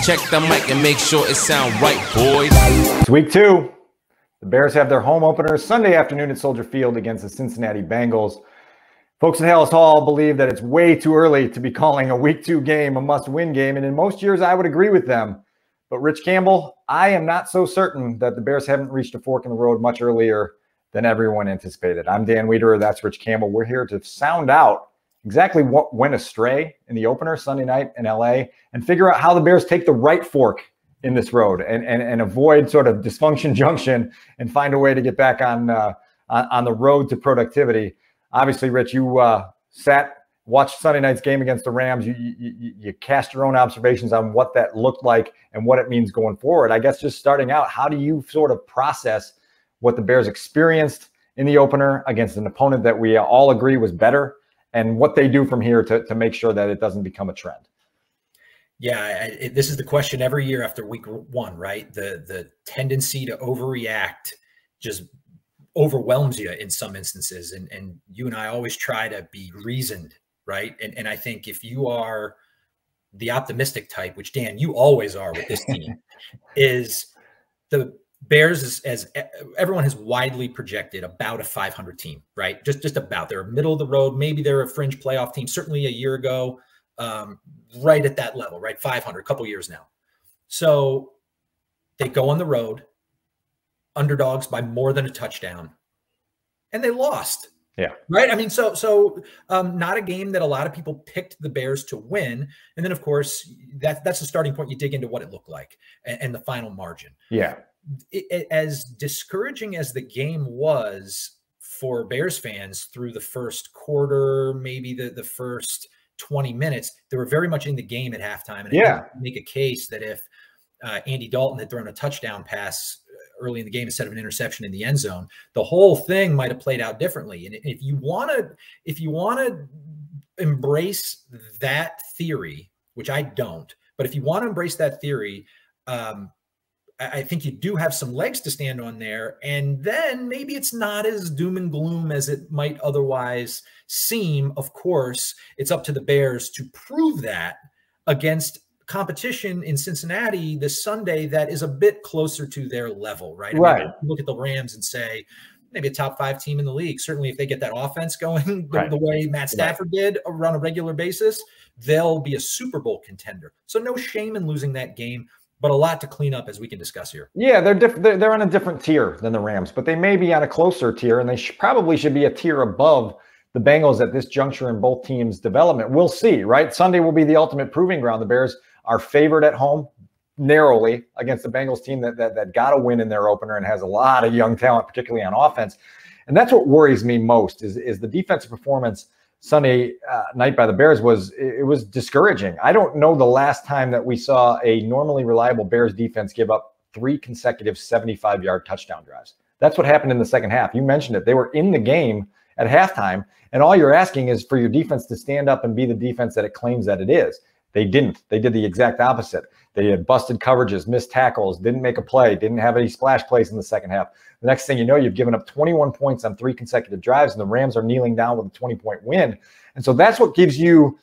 Check the mic and make sure it sound right, boys. It's week 2. The Bears have their home opener Sunday afternoon at Soldier Field against the Cincinnati Bengals. Folks at Hallis Hall believe that it's way too early to be calling a week 2 game a must-win game, and in most years I would agree with them. But Rich Campbell, I am not so certain that the Bears haven't reached a fork in the road much earlier than everyone anticipated. I'm Dan Wiederer, that's Rich Campbell. We're here to sound out exactly what went astray in the opener Sunday night in LA and figure out how the Bears take the right fork in this road and avoid sort of dysfunction junction and find a way to get back on the road to productivity. Obviously, Rich, you watched Sunday night's game against the Rams. You cast your own observations on what that looked like and what it means going forward. I guess just starting out, how do you sort of process what the Bears experienced in the opener against an opponent that we all agree was better, and what they do from here to make sure that it doesn't become a trend? Yeah, this is the question every year after week 1, right? The tendency to overreact just overwhelms you in some instances. And you and I always try to be reasoned, right? And I think if you are the optimistic type, which Dan, you always are with this team, is the Bears, as everyone has widely projected, about a 500 team, right? Just about. They're middle of the road. Maybe they're a fringe playoff team. Certainly a year ago, right at that level, right? 500, a couple years now. So they go on the road, underdogs by more than a touchdown, and they lost. Yeah. Right. I mean, so not a game that a lot of people picked the Bears to win. And then, of course, that's the starting point. You dig into what it looked like and the final margin. Yeah. As discouraging as the game was for Bears fans through the first quarter, maybe the first 20 minutes, they were very much in the game at halftime. And I make a case that if Andy Dalton had thrown a touchdown pass early in the game instead of an interception in the end zone, the whole thing might have played out differently. And if you want to embrace that theory, which I don't, but if you want to embrace that theory, I think you do have some legs to stand on there. And then maybe it's not as doom and gloom as it might otherwise seem. Of course, it's up to the Bears to prove that against competition in Cincinnati this Sunday that is a bit closer to their level, right? Right. I mean, look at the Rams and say, maybe a top 5 team in the league. Certainly if they get that offense going the way Matt Stafford did on a regular basis, they'll be a Super Bowl contender. So no shame in losing that game, but a lot to clean up as we can discuss here. Yeah, they're on a different tier than the Rams, but they may be on a closer tier, and they probably should be a tier above the Bengals at this juncture in both teams' development. We'll see, right? Sunday will be the ultimate proving ground. The Bears are favored at home narrowly against the Bengals team that got a win in their opener and has a lot of young talent, particularly on offense. And that's what worries me most is the defensive performance Sunday night by the Bears was discouraging. I don't know the last time that we saw a normally reliable Bears defense give up 3 consecutive 75-yard touchdown drives. That's what happened in the second half. You mentioned it. They were in the game at halftime, and all you're asking is for your defense to stand up and be the defense that it claims that it is. They didn't. They did the exact opposite. They had busted coverages, missed tackles, didn't make a play, didn't have any splash plays in the second half. The next thing you know, you've given up 21 points on 3 consecutive drives, and the Rams are kneeling down with a 20-point win. And so that's what gives you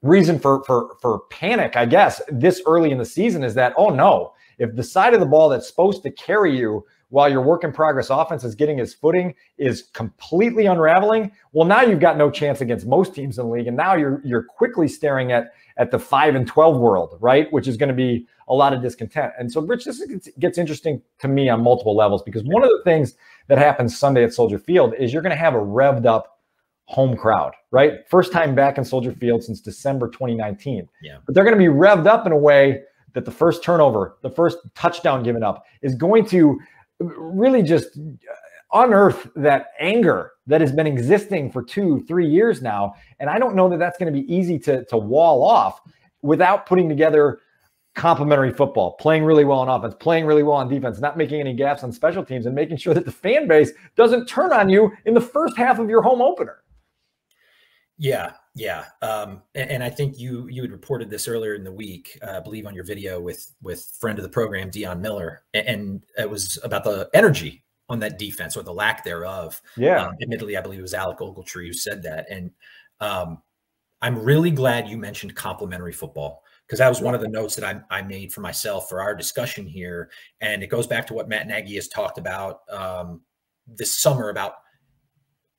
reason for panic, I guess, this early in the season, is that, oh no, if the side of the ball that's supposed to carry you while your work-in-progress offense is getting its footing is completely unraveling, well, now you've got no chance against most teams in the league, and now you're quickly staring at the 5-12 world, right? Which is going to be a lot of discontent. And so, Rich, this gets interesting to me on multiple levels, because one of the things that happens Sunday at Soldier Field is you're going to have a revved up home crowd, right? First time back in Soldier Field since December 2019. Yeah. But they're going to be revved up in a way that the first turnover, the first touchdown given up is going to really just unearth that anger that has been existing for 2-3 years now. And I don't know that that's going to be easy to wall off without putting together complementary football, playing really well on offense, playing really well on defense, not making any gaps on special teams, and making sure that the fan base doesn't turn on you in the first half of your home opener. Yeah. And I think you had reported this earlier in the week, I believe on your video with friend of the program, Dion Miller, and it was about the energy on that defense, or the lack thereof. Yeah. Admittedly, I believe it was Alec Ogletree who said that. And I'm really glad you mentioned complementary football, because that was one of the notes that I made for myself for our discussion here. And it goes back to what Matt Nagy has talked about this summer about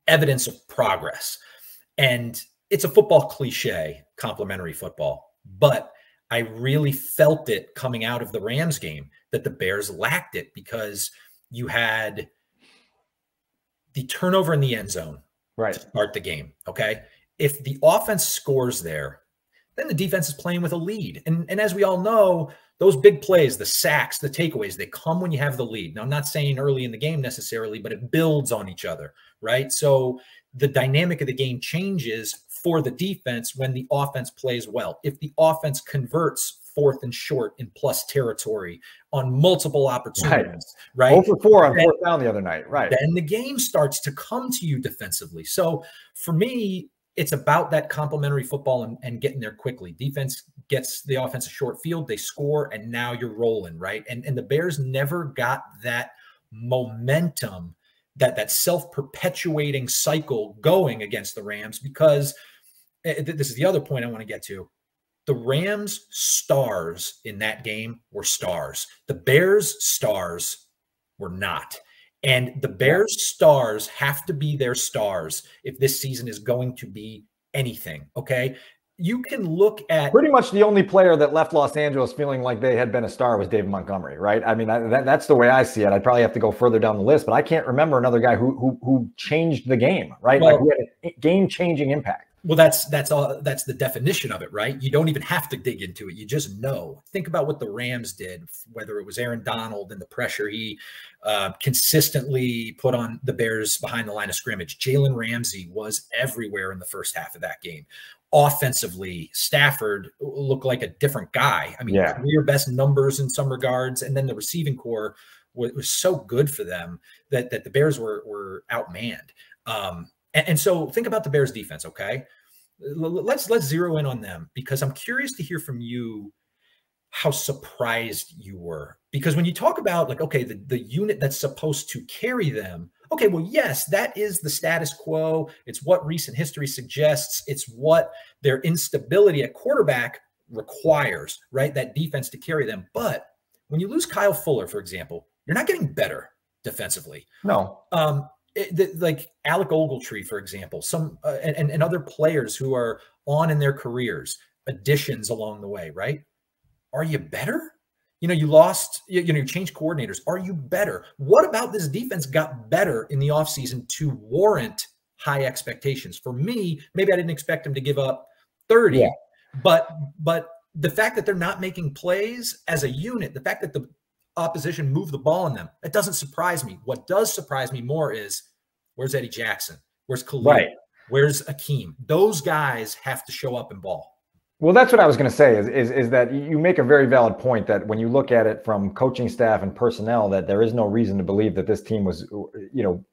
evidence of progress. And it's a football cliche, complimentary football, but I really felt it coming out of the Rams game that the Bears lacked it, because you had the turnover in the end zone to start the game. Okay. If the offense scores there, then the defense is playing with a lead. And as we all know, those big plays, the sacks, the takeaways, they come when you have the lead. Now, I'm not saying early in the game necessarily, but it builds on each other, right? So the dynamic of the game changes for the defense when the offense plays well. If the offense converts 4th and short in plus territory on multiple opportunities, right? 0 for 4 on 4th down the other night, right? Then the game starts to come to you defensively. So for me, it's about that complementary football and getting there quickly. Defense gets the offense a short field, they score, and now you're rolling, right? And the Bears never got that momentum, that self-perpetuating cycle going against the Rams, because this is the other point I want to get to. The Rams' stars in that game were stars. The Bears' stars were not. And the Bears' stars have to be their stars if this season is going to be anything, okay? You can look at— pretty much the only player that left Los Angeles feeling like they had been a star was David Montgomery, right? I mean, that's the way I see it. I'd probably have to go further down the list, but I can't remember another guy who changed the game, right? Well, like who had a game-changing impact. Well, that's the definition of it, right? You don't even have to dig into it. You just know. Think about what the Rams did, whether it was Aaron Donald and the pressure he consistently put on the Bears behind the line of scrimmage. Jalen Ramsey was everywhere in the first half of that game. Offensively, Stafford looked like a different guy. I mean, career best numbers in some regards. And then the receiving core was so good for them that the Bears were outmanned. And so think about the Bears defense, okay? Let's zero in on them, because I'm curious to hear from you how surprised you were. Because when you talk about, like, okay, the unit that's supposed to carry them, okay, well, yes, that is the status quo. It's what recent history suggests. It's what their instability at quarterback requires, right? That defense to carry them. But when you lose Kyle Fuller, for example, you're not getting better defensively. No. Like Alec Ogletree, for example, and other players who are on in their careers, additions along the way, right? Are you better? You know, you lost, you changed coordinators. Are you better? What about this defense got better in the offseason to warrant high expectations? For me, maybe I didn't expect them to give up 30, but the fact that they're not making plays as a unit, the fact that the opposition move the ball on them, that doesn't surprise me. What does surprise me more is, where's Eddie Jackson? Where's Khalil? Right. Where's Akeem? Those guys have to show up and ball. Well, that's what I was going to say is that you make a very valid point that when you look at it from coaching staff and personnel, that there is no reason to believe that this team was,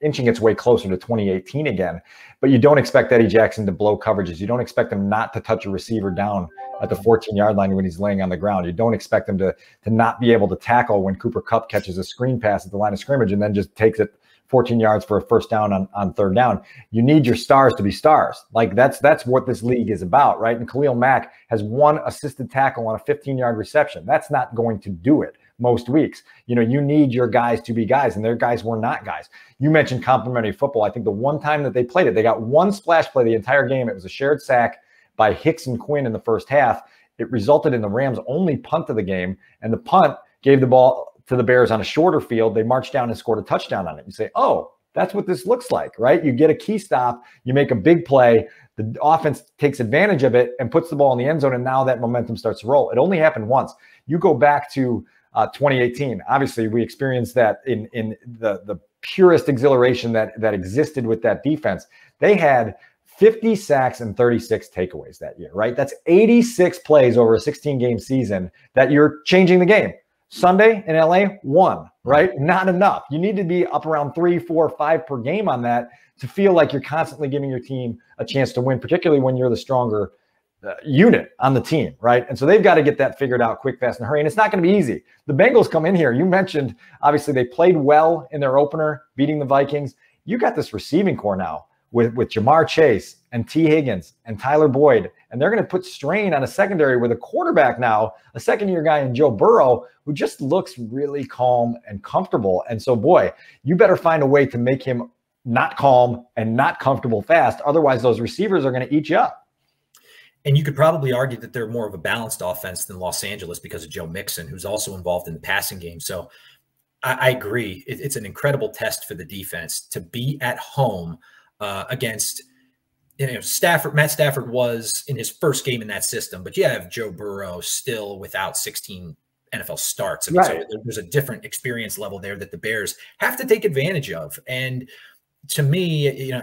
inching its way closer to 2018 again. But you don't expect Eddie Jackson to blow coverages. You don't expect him not to touch a receiver down at the 14-yard line when he's laying on the ground. You don't expect him to not be able to tackle when Cooper Kupp catches a screen pass at the line of scrimmage and then just takes it 14 yards for a first down on third down. You need your stars to be stars. Like that's what this league is about, right? And Khalil Mack has one assisted tackle on a 15-yard reception. That's not going to do it most weeks. You need your guys to be guys, and their guys were not guys. You mentioned complimentary football. I think the one time that they played it, they got one splash play the entire game. It was a shared sack by Hicks and Quinn in the first half. It resulted in the Rams' only punt of the game, and the punt gave the ball to the Bears on a shorter field. They marched down and scored a touchdown on it. You say, oh, that's what this looks like, right? You get a key stop, you make a big play, the offense takes advantage of it and puts the ball in the end zone, and now that momentum starts to roll. It only happened once. You go back to 2018. Obviously, we experienced that in the purest exhilaration that existed with that defense. They had 50 sacks and 36 takeaways that year, right? That's 86 plays over a 16-game season that you're changing the game. Sunday in LA, 1, right? Not enough. You need to be up around 3, 4, 5 per game on that to feel like you're constantly giving your team a chance to win, particularly when you're the stronger unit on the team, right? And so they've got to get that figured out quick, fast, and hurry. And it's not going to be easy. The Bengals come in here. You mentioned, obviously, they played well in their opener, beating the Vikings. You got this receiving core now with Jamar Chase, and T. Higgins and Tyler Boyd, and they're going to put strain on a secondary with a quarterback now, a second-year guy in Joe Burrow, who just looks really calm and comfortable. And so, boy, you better find a way to make him not calm and not comfortable fast. Otherwise, those receivers are going to eat you up. And you could probably argue that they're more of a balanced offense than Los Angeles because of Joe Mixon, who's also involved in the passing game. So I agree. It's an incredible test for the defense to be at home against, Stafford. Matt Stafford was in his first game in that system, but you have Joe Burrow still without 16 NFL starts. I mean, right. So there's a different experience level there that the Bears have to take advantage of. And to me,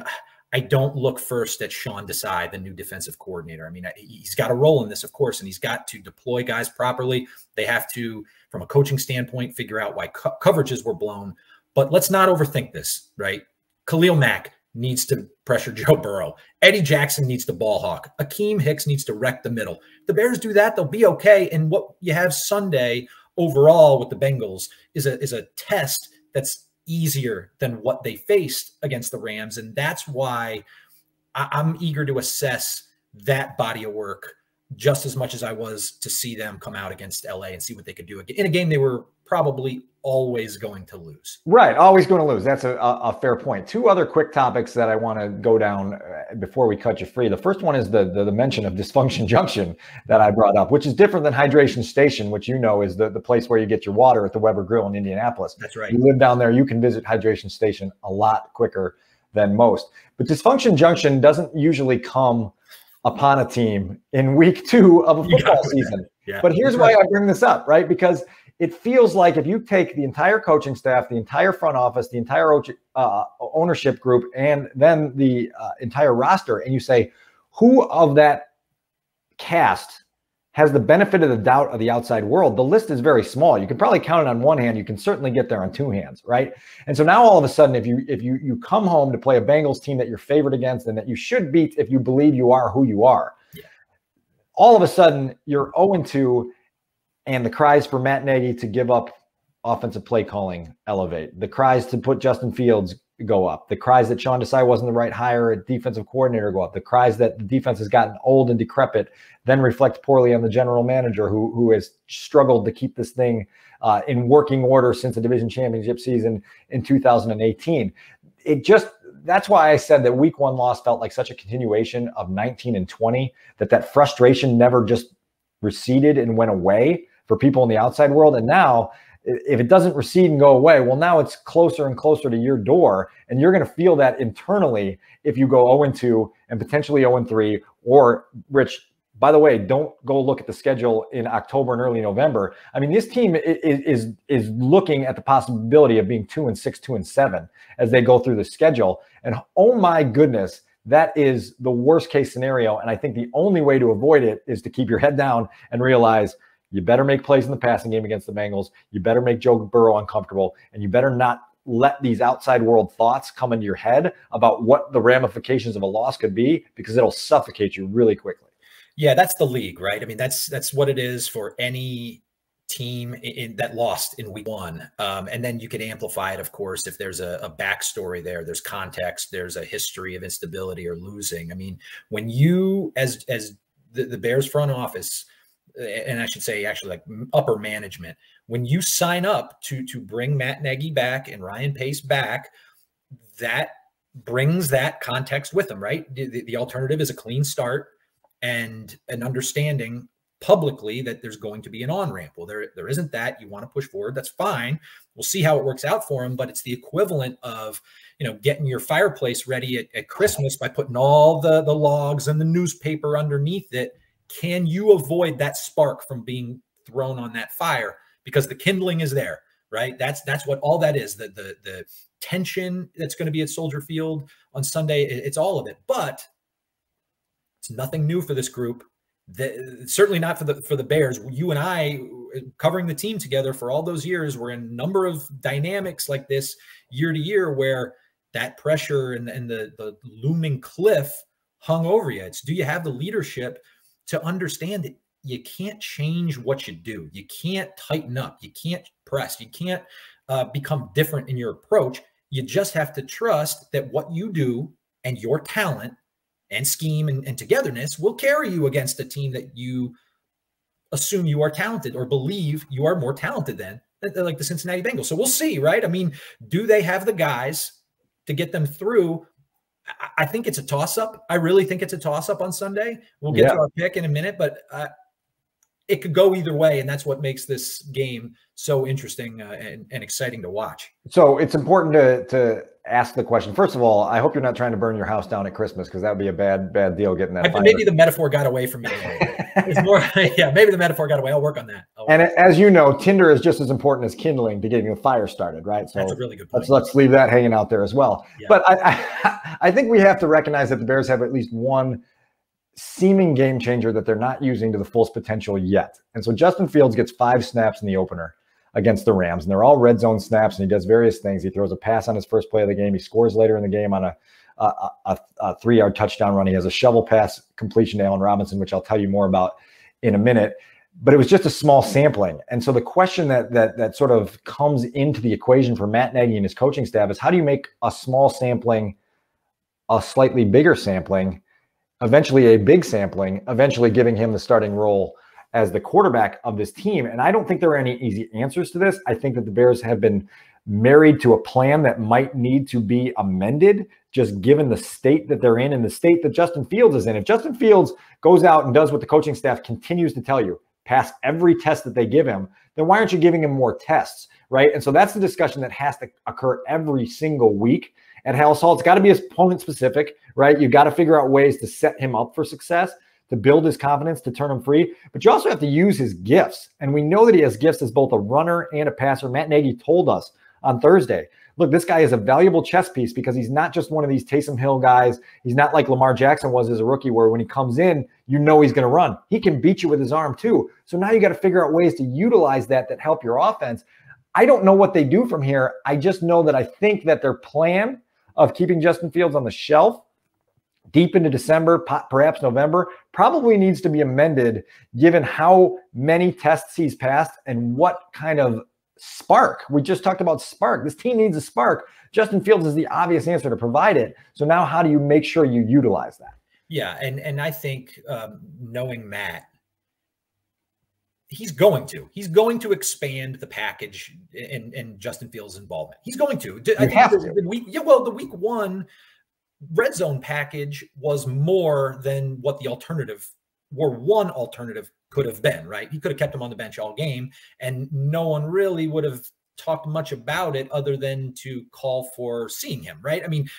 I don't look first at Sean Desai, the new defensive coordinator. I mean, he's got a role in this, of course, and he's got to deploy guys properly. They have to, from a coaching standpoint, figure out why coverages were blown. But let's not overthink this, right? Khalil Mack needs to pressure Joe Burrow. Eddie Jackson needs to ball hawk. Akeem Hicks needs to wreck the middle. The Bears do that, they'll be okay. And what you have Sunday overall with the Bengals is a test that's easier than what they faced against the Rams. And that's why I'm eager to assess that body of work just as much as I was to see them come out against LA and see what they could do in a game they were probably always going to lose. Right. Always going to lose. That's a fair point. Two other quick topics that I want to go down before we cut you free. The first one is the mention of Dysfunction Junction that I brought up, which is different than Hydration Station, which is the place where you get your water at the Weber Grill in Indianapolis. That's right. You live down there, you can visit Hydration Station a lot quicker than most. But Dysfunction Junction doesn't usually come upon a team in week 2 of a football season. Yeah. But here's why I bring this up, right? Because it feels like if you take the entire coaching staff, the entire front office, the entire ownership group, and then the entire roster, and you say, who of that cast has the benefit of the doubt of the outside world? The list is very small. You can probably count it on one hand. You can certainly get there on 2 hands, right? And so now all of a sudden, if you come home to play a Bengals team that you're favored against and that you should beat if you believe you are who you are, all of a sudden you're 0-2. And the cries for Matt Nagy to give up offensive play calling elevate. The cries to put Justin Fields go up. The cries that Sean Desai wasn't the right hire at defensive coordinator go up. The cries that the defense has gotten old and decrepit then reflect poorly on the general manager who has struggled to keep this thing in working order since the division championship season in 2018. That's why I said that week 1 loss felt like such a continuation of 19 and 20, that frustration never just receded and went away for people in the outside world. And now if it doesn't recede and go away, well, now it's closer and closer to your door. And you're going to feel that internally if you go 0-2 and potentially 0-3, or Rich, by the way, don't go look at the schedule in October and early November. I mean, this team is looking at the possibility of being 2-6, 2-7 as they go through the schedule. And oh my goodness, that is the worst case scenario. And I think the only way to avoid it is to keep your head down and realize you better make plays in the passing game against the Bengals. You better make Joe Burrow uncomfortable, and you better not let these outside world thoughts come into your head about what the ramifications of a loss could be, because it'll suffocate you really quickly. Yeah, that's the league, right? I mean, that's what it is for any team that lost in week 1. And then you could amplify it, of course, if there's a backstory there's context, there's a history of instability or losing. I mean, when you, as the Bears front office, and I should say actually like upper management, when you sign up to bring Matt Nagy back and Ryan Pace back, that brings that context with them, right? The alternative is a clean start and an understanding publicly that there's going to be an on-ramp. Well, there isn't that. You want to push forward. That's fine. We'll see how it works out for him, but it's the equivalent of, getting your fireplace ready at Christmas by putting all the logs and the newspaper underneath it. Can you avoid that spark from being thrown on that fire? Because the kindling is there, right? That's what all that is. The tension that's going to be at Soldier Field on Sunday, it's all of it. But it's nothing new for this group. Certainly not for the Bears. You and I, covering the team together for all those years, we're in a number of dynamics like this year to year where that pressure and the looming cliff hung over you. It's, do you have the leadership to understand that you can't change what you do? You can't tighten up. You can't press. You can't become different in your approach. You just have to trust that what you do and your talent and scheme and togetherness will carry you against a team that you assume you are talented or believe you are more talented than, like the Cincinnati Bengals. So we'll see, right? I mean, do they have the guys to get them through? I think it's a toss-up. I really think it's a toss-up on Sunday. We'll get to our pick in a minute, but it could go either way, and that's what makes this game so interesting and exciting to watch. So it's important to ask the question. First of all, I hope you're not trying to burn your house down at Christmas, because that would be a bad deal getting that. Maybe the metaphor got away from me. It's more, yeah, maybe the metaphor got away. I'll work on that. And as you know, Tinder is just as important as kindling to getting the fire started, right? So that's a really good point. Let's leave that hanging out there as well. Yeah. But I think we have to recognize that the Bears have at least one seeming game changer that they're not using to the fullest potential yet. And so Justin Fields gets 5 snaps in the opener against the Rams, and they're all red zone snaps, and he does various things. He throws a pass on his first play of the game. He scores later in the game on a 3-yard touchdown run. He has a shovel pass completion to Allen Robinson, which I'll tell you more about in a minute. But it was just a small sampling. And so the question that sort of comes into the equation for Matt Nagy and his coaching staff is, how do you make a small sampling a slightly bigger sampling, eventually a big sampling, eventually giving him the starting role as the quarterback of this team? And I don't think there are any easy answers to this. I think that the Bears have been married to a plan that might need to be amended, just given the state that they're in and the state that Justin Fields is in. If Justin Fields goes out and does what the coaching staff continues to tell you, pass every test that they give him, then why aren't you giving him more tests, right? And so that's the discussion that has to occur every single week at Halas Hall. It's got to be opponent specific, right? You've got to figure out ways to set him up for success, to build his confidence, to turn him free. But you also have to use his gifts. And we know that he has gifts as both a runner and a passer. Matt Nagy told us on Thursday, look, this guy is a valuable chess piece because he's not just one of these Taysom Hill guys. He's not like Lamar Jackson was as a rookie, where when he comes in, you know he's going to run. He can beat you with his arm too. So now you got to figure out ways to utilize that help your offense. I don't know what they do from here. I just know that I think that their plan of keeping Justin Fields on the shelf deep into December, perhaps November, probably needs to be amended given how many tests he's passed and what kind of spark. We just talked about spark. This team needs a spark. Justin Fields is the obvious answer to provide it. So now how do you make sure you utilize that? Yeah, and I think knowing Matt, he's going to expand the package and Justin Fields' involvement. He's going to. I think the week 1 red zone package was more than what the alternative could have been, right? He could have kept him on the bench all game, and no one really would have talked much about it other than to call for seeing him, right? I mean,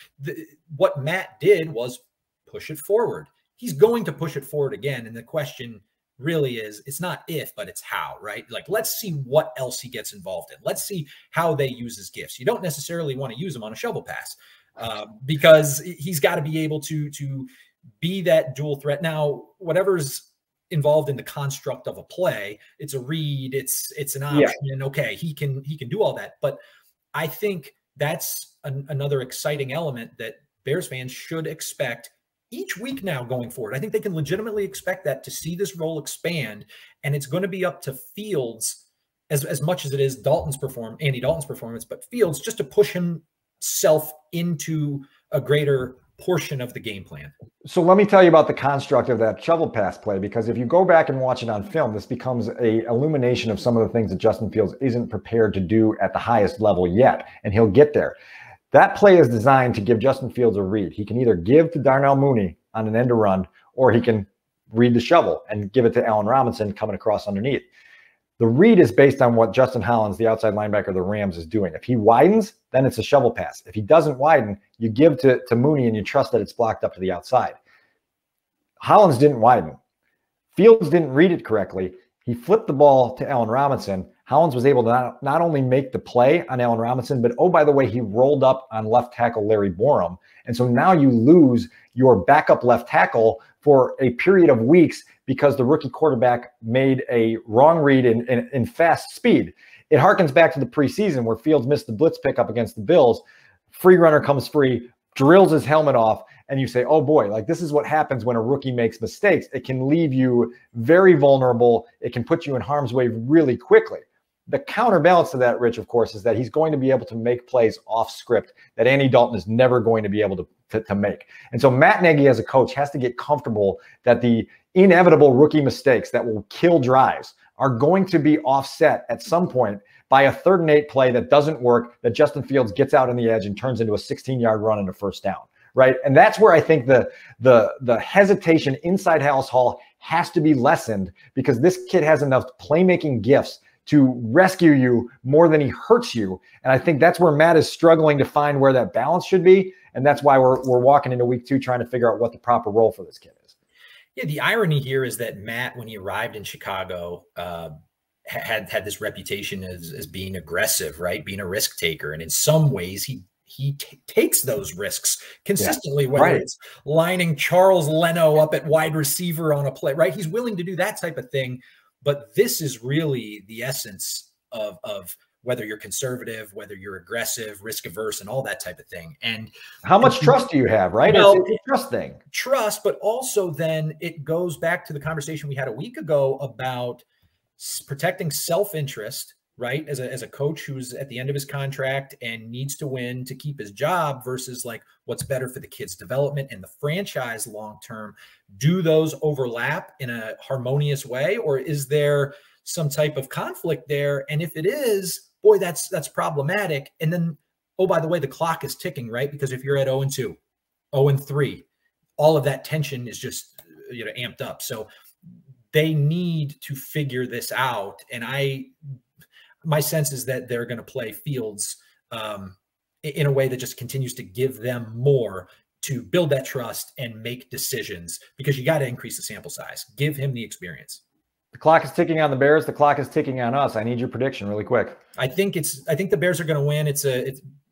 what Matt did was push it forward. He's going to push it forward again, and the question really is, it's not if, but it's how, right? Like, let's see what else he gets involved in. Let's see how they use his gifts. You don't necessarily want to use him on a shovel pass because he's got to be able to be that dual threat. Now, whatever's involved in the construct of a play, it's a read, it's an option. Yeah. Okay, he can do all that. But I think that's another exciting element that Bears fans should expect each week now going forward. I think they can legitimately expect that, to see this role expand, and it's going to be up to Fields as much as it is Andy Dalton's performance, but Fields just to push himself into a greater portion of the game plan. So let me tell you about the construct of that shovel pass play, because if you go back and watch it on film, this becomes a illumination of some of the things that Justin Fields isn't prepared to do at the highest level yet, and he'll get there. That play is designed to give Justin Fields a read. He can either give to Darnell Mooney on an end run, or he can read the shovel and give it to Allen Robinson coming across underneath. The read is based on what Justin Hollins, the outside linebacker of the Rams, is doing. If he widens, then it's a shovel pass. If he doesn't widen, you give to Mooney and you trust that it's blocked up to the outside. Hollins didn't widen. Fields didn't read it correctly. He flipped the ball to Allen Robinson. Hollins was able to not only make the play on Allen Robinson, but, oh, by the way, he rolled up on left tackle Larry Borom. And so now you lose your backup left tackle for a period of weeks because the rookie quarterback made a wrong read in fast speed. It harkens back to the preseason where Fields missed the blitz pickup against the Bills. Free runner comes free, drills his helmet off, and you say, oh boy, like this is what happens when a rookie makes mistakes. It can leave you very vulnerable. It can put you in harm's way really quickly. The counterbalance to that, Rich, of course, is that he's going to be able to make plays off script that Andy Dalton is never going to be able to make. And so Matt Nagy as a coach has to get comfortable that the inevitable rookie mistakes that will kill drives are going to be offset at some point by a 3rd and 8 play that doesn't work, that Justin Fields gets out on the edge and turns into a 16-yard run and a first down, right? And that's where I think the hesitation inside Halas Hall has to be lessened, because this kid has enough playmaking gifts to rescue you more than he hurts you. And I think that's where Matt is struggling to find where that balance should be. And that's why we're walking into week 2 trying to figure out what the proper role for this kid is. Yeah, the irony here is that Matt, when he arrived in Chicago, had this reputation as being aggressive, right? Being a risk taker. And in some ways, he takes those risks consistently, whether it's lining Charles Leno up at wide receiver on a play, right? He's willing to do that type of thing. But this is really the essence of whether you're conservative, whether you're aggressive, risk averse, and all that type of thing. And how much trust do you have, right? Well, it's a trust thing. Trust, but also then it goes back to the conversation we had a week ago about protecting self-interest, right? As a coach who's at the end of his contract and needs to win to keep his job, versus like what's better for the kid's development and the franchise long-term. Do those overlap in a harmonious way, or is there some type of conflict there? And if it is, boy, that's problematic. And then, oh, by the way, the clock is ticking, right? Because if you're at 0-2, 0-3, all of that tension is just, amped up. So they need to figure this out. And my sense is that they're going to play Fields in a way that just continues to give them more to build that trust and make decisions, because you got to increase the sample size. Give him the experience. The clock is ticking on the Bears. The clock is ticking on us. I need your prediction really quick. I think the Bears are going to win.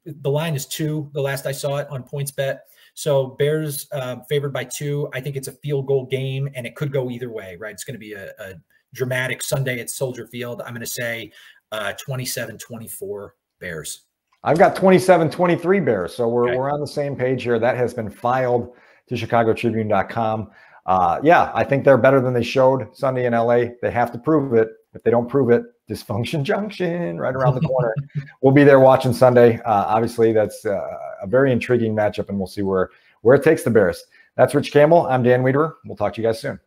The line is 2. The last I saw it on PointsBet. So Bears favored by 2. I think it's a field goal game, and it could go either way, right? It's going to be a dramatic Sunday at Soldier Field. I'm going to say 27-24 Bears. I've got 27-23 Bears. So we're on the same page here. That has been filed to ChicagoTribune.com. Yeah, I think they're better than they showed Sunday in LA. They have to prove it. If they don't prove it, Dysfunction Junction right around the corner. We'll be there watching Sunday. Obviously, that's a very intriguing matchup, and we'll see where it takes the Bears. That's Rich Campbell. I'm Dan Wiederer. We'll talk to you guys soon.